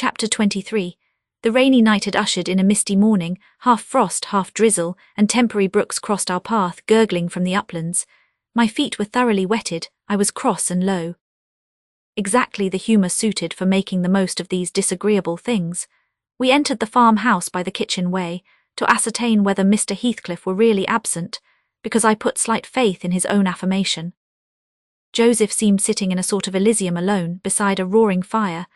Chapter 23. The rainy night had ushered in a misty morning, half frost, half drizzle, and temporary brooks crossed our path, gurgling from the uplands. My feet were thoroughly wetted, I was cross and low. Exactly the humour suited for making the most of these disagreeable things. We entered the farmhouse by the kitchen way, to ascertain whether Mr. Heathcliff were really absent, because I put slight faith in his own affirmation. Joseph seemed sitting in a sort of Elysium alone, beside a roaring fire,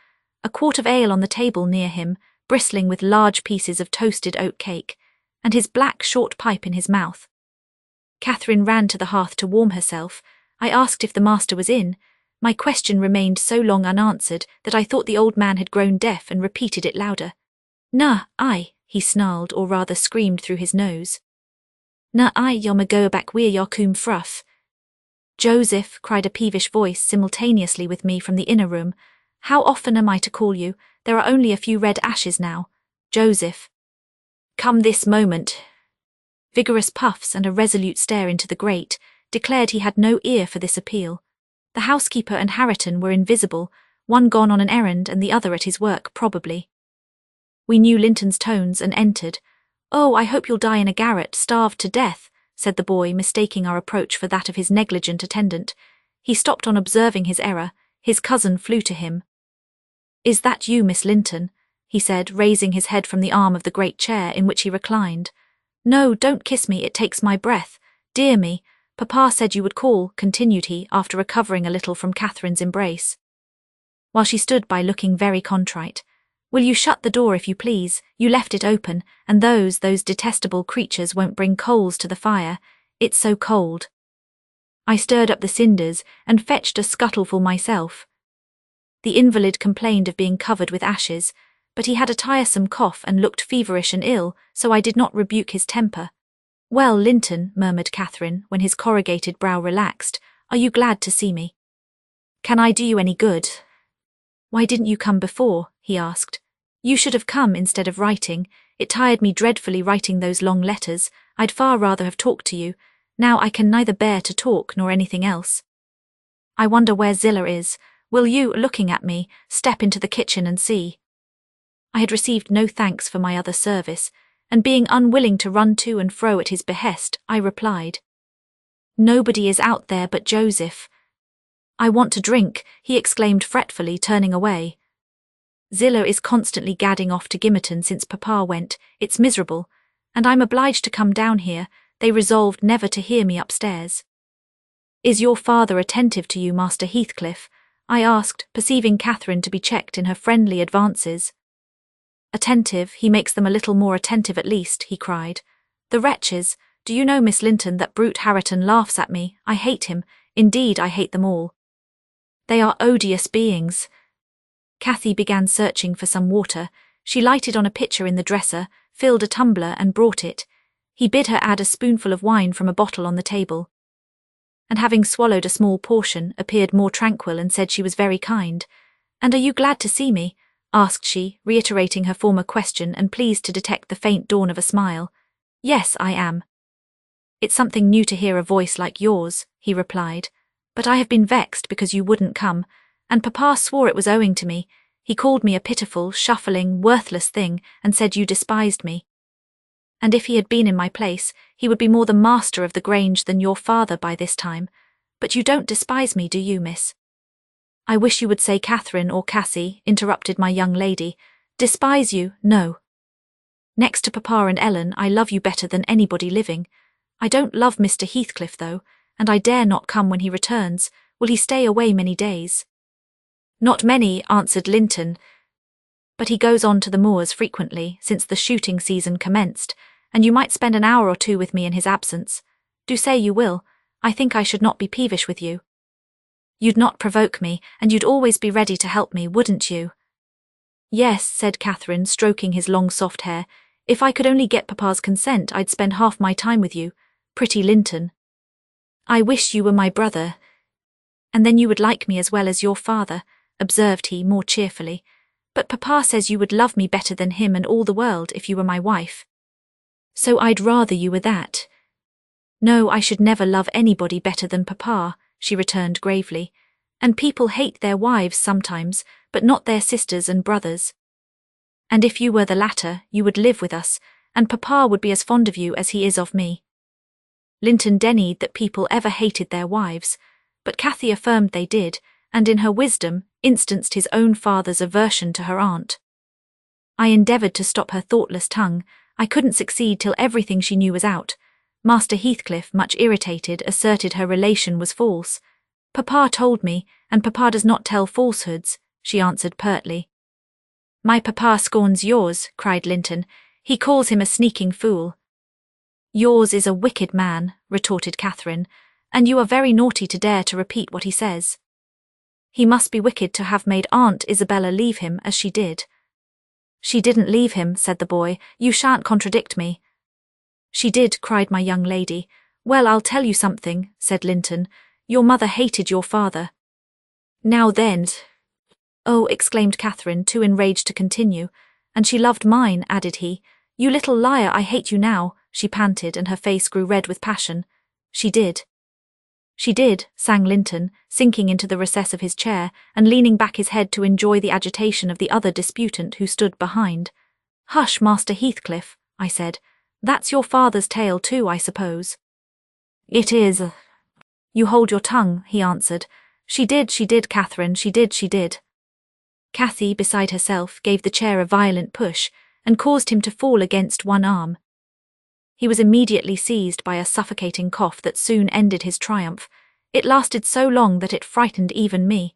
a quart of ale on the table near him, bristling with large pieces of toasted oat cake, and his black short pipe in his mouth. Catherine ran to the hearth to warm herself. I asked if the master was in. My question remained so long unanswered that I thought the old man had grown deaf and repeated it louder. "Na, I," he snarled, or rather screamed through his nose. "Na, I, yom go back where your coom fruff." "Joseph," cried a peevish voice simultaneously with me from the inner room, "how often am I to call you? There are only a few red ashes now. Joseph." "Come this moment." Vigorous puffs and a resolute stare into the grate declared he had no ear for this appeal. The housekeeper and Harriton were invisible, one gone on an errand and the other at his work, probably. We knew Linton's tones and entered. "Oh, I hope you'll die in a garret, starved to death," said the boy, mistaking our approach for that of his negligent attendant. He stopped on observing his error. His cousin flew to him. "Is that you, Miss Linton?" he said, raising his head from the arm of the great chair in which he reclined. "No, don't kiss me, it takes my breath. Dear me, Papa said you would call," continued he, after recovering a little from Catherine's embrace. While she stood by looking very contrite. "Will you shut the door if you please? You left it open, and those detestable creatures won't bring coals to the fire. It's so cold." I stirred up the cinders and fetched a scuttleful myself. The invalid complained of being covered with ashes, but he had a tiresome cough and looked feverish and ill, so I did not rebuke his temper. "Well, Linton," murmured Catherine, when his corrugated brow relaxed, "are you glad to see me? Can I do you any good?" "Why didn't you come before?" he asked. "You should have come instead of writing. It tired me dreadfully writing those long letters. I'd far rather have talked to you. Now I can neither bear to talk nor anything else. I wonder where Zillah is. Will you, looking at me, step into the kitchen and see?" I had received no thanks for my other service, and being unwilling to run to and fro at his behest, I replied, "Nobody is out there but Joseph." "I want to drink," he exclaimed fretfully, turning away. "Zillah is constantly gadding off to Gimmerton since Papa went. It's miserable, and I'm obliged to come down here. They resolved never to hear me upstairs." "Is your father attentive to you, Master Heathcliff?" I asked, perceiving Catherine to be checked in her friendly advances. "Attentive, he makes them a little more attentive at least," he cried. "The wretches! Do you know, Miss Linton, that brute Harriton laughs at me? I hate him. Indeed, I hate them all. They are odious beings." Cathy began searching for some water. She lighted on a pitcher in the dresser, filled a tumbler and brought it. He bid her add a spoonful of wine from a bottle on the table, and having swallowed a small portion, appeared more tranquil and said she was very kind. "And are you glad to see me?" asked she, reiterating her former question and pleased to detect the faint dawn of a smile. "Yes, I am." "It's something new to hear a voice like yours," he replied, "but I have been vexed because you wouldn't come, and Papa swore it was owing to me. He called me a pitiful, shuffling, worthless thing, and said you despised me. And if he had been in my place, he would be more the master of the Grange than your father by this time. But you don't despise me, do you, miss?" "I wish you would say Catherine or Cassie," interrupted my young lady. "Despise you, no. Next to Papa and Ellen, I love you better than anybody living. I don't love Mr. Heathcliff, though, and I dare not come when he returns. Will he stay away many days?" "Not many," answered Linton, "but he goes on to the moors frequently, since the shooting season commenced, and you might spend an hour or two with me in his absence. Do say you will. I think I should not be peevish with you. You'd not provoke me, and you'd always be ready to help me, wouldn't you?" "Yes," said Catherine, stroking his long soft hair. "If I could only get Papa's consent, I'd spend half my time with you. Pretty Linton. I wish you were my brother. And then you would like me as well as your father," observed he more cheerfully. "But Papa says you would love me better than him and all the world if you were my wife. So I'd rather you were that." "No, I should never love anybody better than Papa," she returned gravely. "And people hate their wives sometimes, but not their sisters and brothers. And if you were the latter, you would live with us, and Papa would be as fond of you as he is of me. Linton denied that people ever hated their wives, but Cathy affirmed they did, and in her wisdom, instanced his own father's aversion to her aunt. I endeavoured to stop her thoughtless tongue. I couldn't succeed till everything she knew was out. Master Heathcliff, much irritated, asserted her relation was false. Papa told me, and Papa does not tell falsehoods, she answered pertly. My Papa scorns yours, cried Linton. He calls him a sneaking fool. Yours is a wicked man, retorted Catherine, and you are very naughty to dare to repeat what he says. He must be wicked to have made Aunt Isabella leave him as she did. She didn't leave him, said the boy. You shan't contradict me. She did, cried my young lady. Well, I'll tell you something, said Linton. Your mother hated your father. Now then. Oh, exclaimed Catherine, too enraged to continue. And she loved mine, added he. You little liar, I hate you now, she panted, and her face grew red with passion. She did. She did, sang Linton, sinking into the recess of his chair, and leaning back his head to enjoy the agitation of the other disputant who stood behind. Hush, Master Heathcliff, I said. That's your father's tale too, I suppose. It is. You hold your tongue, he answered. She did, Catherine, she did. Cathy, beside herself, gave the chair a violent push, and caused him to fall against one arm. He was immediately seized by a suffocating cough that soon ended his triumph. It lasted so long that it frightened even me.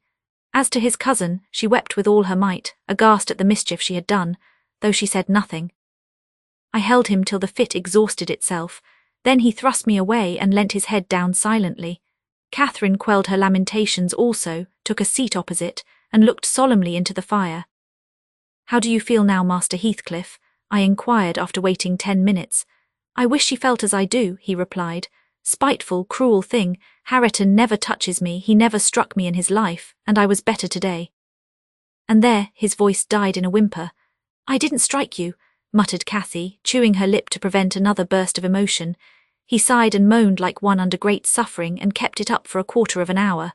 As to his cousin, she wept with all her might, aghast at the mischief she had done, though she said nothing. I held him till the fit exhausted itself. Then he thrust me away and leant his head down silently. Catherine quelled her lamentations also, took a seat opposite, and looked solemnly into the fire. How do you feel now, Master Heathcliff? I inquired after waiting 10 minutes. I wish she felt as I do, he replied. Spiteful, cruel thing, Hareton never touches me, he never struck me in his life, and I was better today. And there, his voice died in a whimper. I didn't strike you, muttered Cathy, chewing her lip to prevent another burst of emotion. He sighed and moaned like one under great suffering and kept it up for a quarter of an hour.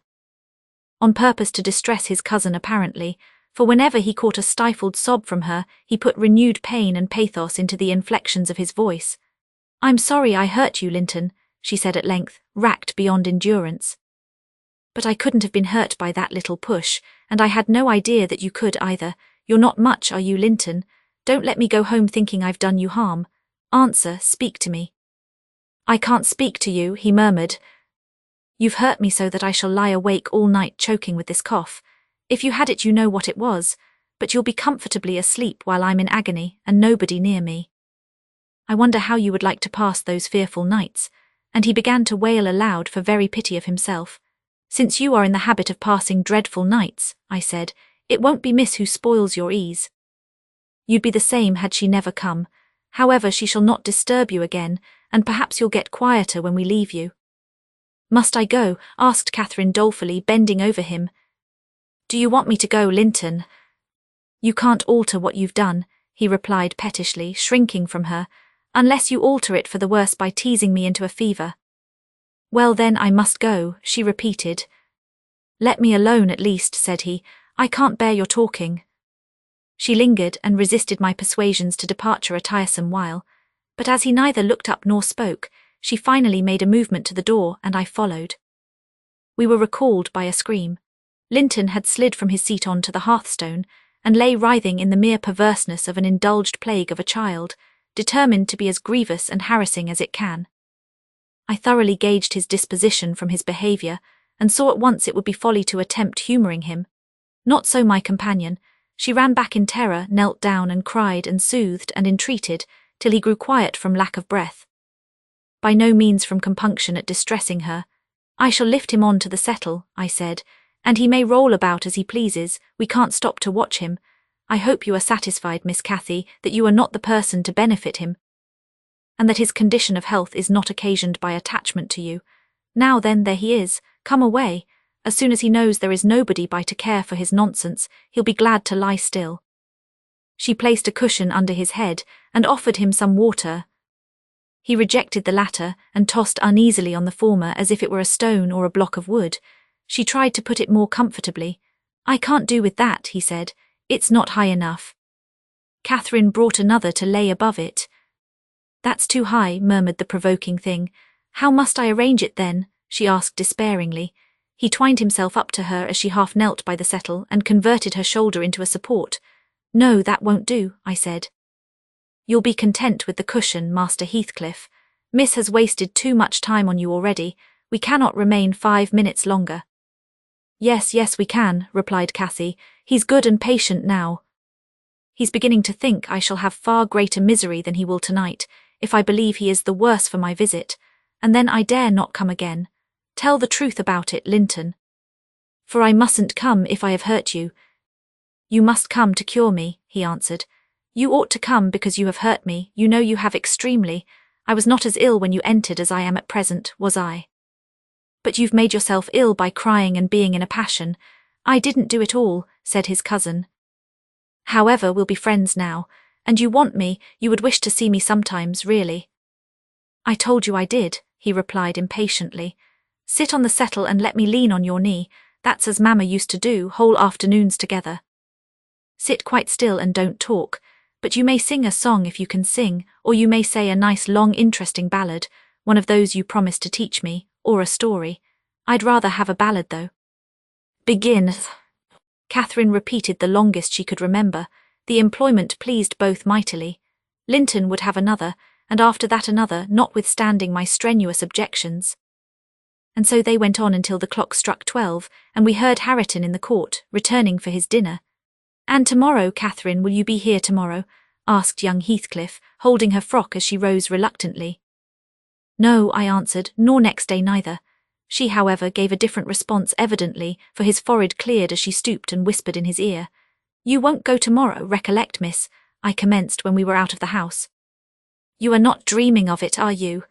On purpose to distress his cousin apparently, for whenever he caught a stifled sob from her, he put renewed pain and pathos into the inflections of his voice. I'm sorry I hurt you, Linton, she said at length, racked beyond endurance. But I couldn't have been hurt by that little push, and I had no idea that you could either. You're not much, are you, Linton? Don't let me go home thinking I've done you harm. Answer, speak to me. I can't speak to you, he murmured. You've hurt me so that I shall lie awake all night choking with this cough. If you had it you know what it was, but you'll be comfortably asleep while I'm in agony and nobody near me. I wonder how you would like to pass those fearful nights, and he began to wail aloud for very pity of himself. Since you are in the habit of passing dreadful nights, I said, it won't be Miss who spoils your ease. You'd be the same had she never come. However, she shall not disturb you again, and perhaps you'll get quieter when we leave you. Must I go? Asked Catherine dolefully, bending over him. Do you want me to go, Linton? You can't alter what you've done, he replied pettishly, shrinking from her, unless you alter it for the worse by teasing me into a fever. Well then, I must go, she repeated. Let me alone at least, said he. I can't bear your talking. She lingered and resisted my persuasions to departure a tiresome while, but as he neither looked up nor spoke, she finally made a movement to the door and I followed. We were recalled by a scream. Linton had slid from his seat on to the hearthstone and lay writhing in the mere perverseness of an indulged plague of a child, determined to be as grievous and harassing as it can. I thoroughly gauged his disposition from his behaviour, and saw at once it would be folly to attempt humouring him. Not so my companion. She ran back in terror, knelt down and cried and soothed and entreated, till he grew quiet from lack of breath. By no means from compunction at distressing her. I shall lift him on to the settle, I said, and he may roll about as he pleases, we can't stop to watch him. I hope you are satisfied, Miss Cathy, that you are not the person to benefit him, and that his condition of health is not occasioned by attachment to you. Now then, there he is, come away. As soon as he knows there is nobody by to care for his nonsense, he'll be glad to lie still. She placed a cushion under his head and offered him some water. He rejected the latter and tossed uneasily on the former as if it were a stone or a block of wood. She tried to put it more comfortably. I can't do with that, he said. It's not high enough. Catherine brought another to lay above it. That's too high, murmured the provoking thing. How must I arrange it then? She asked despairingly. He twined himself up to her as she half knelt by the settle and converted her shoulder into a support. No, that won't do, I said. You'll be content with the cushion, Master Heathcliff. Miss has wasted too much time on you already. We cannot remain 5 minutes longer. Yes, we can, replied Cathy. He's good and patient now. He's beginning to think I shall have far greater misery than he will tonight, if I believe he is the worse for my visit, and then I dare not come again. Tell the truth about it, Linton. For I mustn't come if I have hurt you. You must come to cure me, he answered. You ought to come because you have hurt me, you know you have extremely. I was not as ill when you entered as I am at present, was I? But you've made yourself ill by crying and being in a passion. I didn't do it all, said his cousin. However, we'll be friends now, and you want me, you would wish to see me sometimes, really. I told you I did, he replied impatiently. Sit on the settle and let me lean on your knee, that's as Mamma used to do, whole afternoons together. Sit quite still and don't talk, but you may sing a song if you can sing, or you may say a nice long interesting ballad, one of those you promised to teach me, or a story. I'd rather have a ballad though. Begin. Catherine repeated the longest she could remember. The employment pleased both mightily. Linton would have another, and after that another, notwithstanding my strenuous objections. And so they went on until the clock struck 12, and we heard Hareton in the court, returning for his dinner. And tomorrow, Catherine, will you be here tomorrow? Asked young Heathcliff, holding her frock as she rose reluctantly. No, I answered, nor next day neither. She, however, gave a different response evidently, for his forehead cleared as she stooped and whispered in his ear. You won't go tomorrow, recollect, miss, I commenced when we were out of the house. You are not dreaming of it, are you?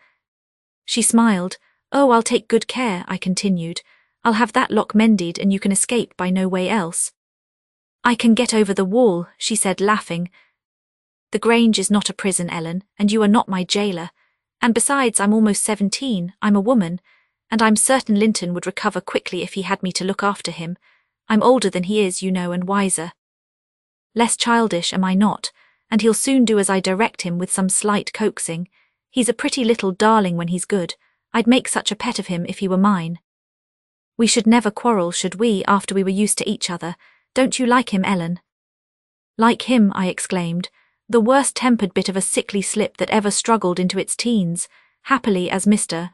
She smiled. Oh, I'll take good care, I continued. I'll have that lock mended and you can escape by no way else. I can get over the wall, she said, laughing. The Grange is not a prison, Ellen, and you are not my jailer. And besides, I'm almost 17, I'm a woman, and I'm certain Linton would recover quickly if he had me to look after him. I'm older than he is, you know, and wiser. Less childish am I not, and he'll soon do as I direct him with some slight coaxing. He's a pretty little darling when he's good. I'd make such a pet of him if he were mine. We should never quarrel, should we, after we were used to each other? Don't you like him, Ellen? Like him, I exclaimed, the worst-tempered bit of a sickly slip that ever struggled into its teens, happily as Mr.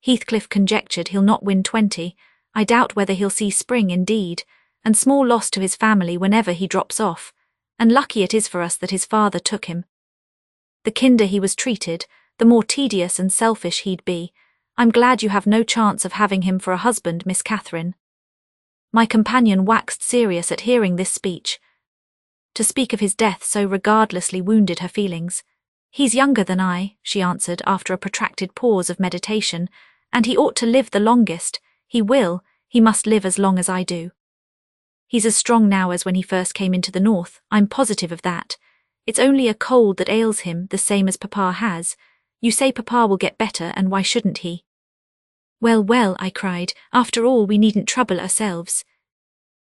Heathcliff conjectured he'll not win 20, I doubt whether he'll see spring indeed, and small loss to his family whenever he drops off, and lucky it is for us that his father took him. The kinder he was treated, the more tedious and selfish he'd be. I'm glad you have no chance of having him for a husband, Miss Catherine. My companion waxed serious at hearing this speech. To speak of his death so regardlessly wounded her feelings. He's younger than I, she answered after a protracted pause of meditation, and he ought to live the longest. He must live as long as I do. He's as strong now as when he first came into the north, I'm positive of that. It's only a cold that ails him, the same as Papa has. You say Papa will get better, and why shouldn't he? Well, I cried, after all we needn't trouble ourselves.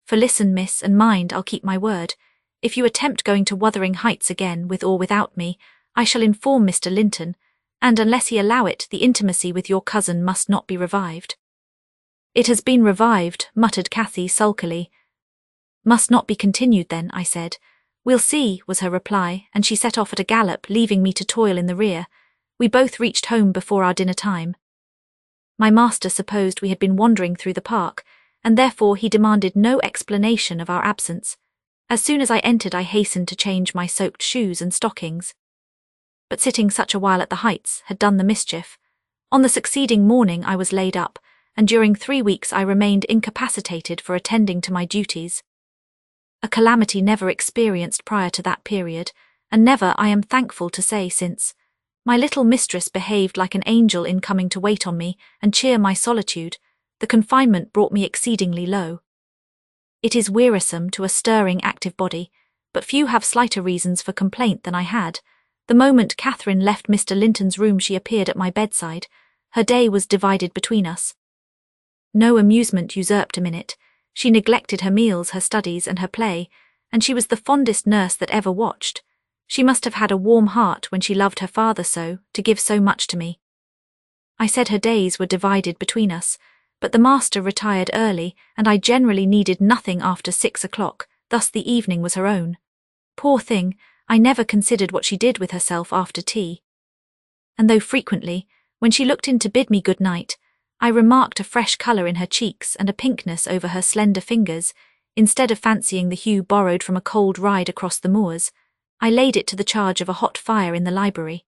For listen, miss, and mind, I'll keep my word. If you attempt going to Wuthering Heights again, with or without me, I shall inform Mr. Linton, and unless he allow it, the intimacy with your cousin must not be revived. It has been revived, muttered Cathy sulkily. Must not be continued then, I said. We'll see, was her reply, and she set off at a gallop, leaving me to toil in the rear. We both reached home before our dinner time. My master supposed we had been wandering through the park, and therefore he demanded no explanation of our absence. As soon as I entered, I hastened to change my soaked shoes and stockings. But sitting such a while at the Heights had done the mischief. On the succeeding morning I was laid up, and during 3 weeks I remained incapacitated for attending to my duties. A calamity never experienced prior to that period, and never, I am thankful to say, since. My little mistress behaved like an angel in coming to wait on me and cheer my solitude. The confinement brought me exceedingly low. It is wearisome to a stirring, active body, but few have slighter reasons for complaint than I had. The moment Catherine left Mr. Linton's room she appeared at my bedside. Her day was divided between us. No amusement usurped a minute. She neglected her meals, her studies, and her play, and she was the fondest nurse that ever watched. She must have had a warm heart when she loved her father so, to give so much to me. I said her days were divided between us, but the master retired early, and I generally needed nothing after 6 o'clock, thus the evening was her own. Poor thing, I never considered what she did with herself after tea. And though frequently, when she looked in to bid me good night, I remarked a fresh colour in her cheeks and a pinkness over her slender fingers, instead of fancying the hue borrowed from a cold ride across the moors, I laid it to the charge of a hot fire in the library.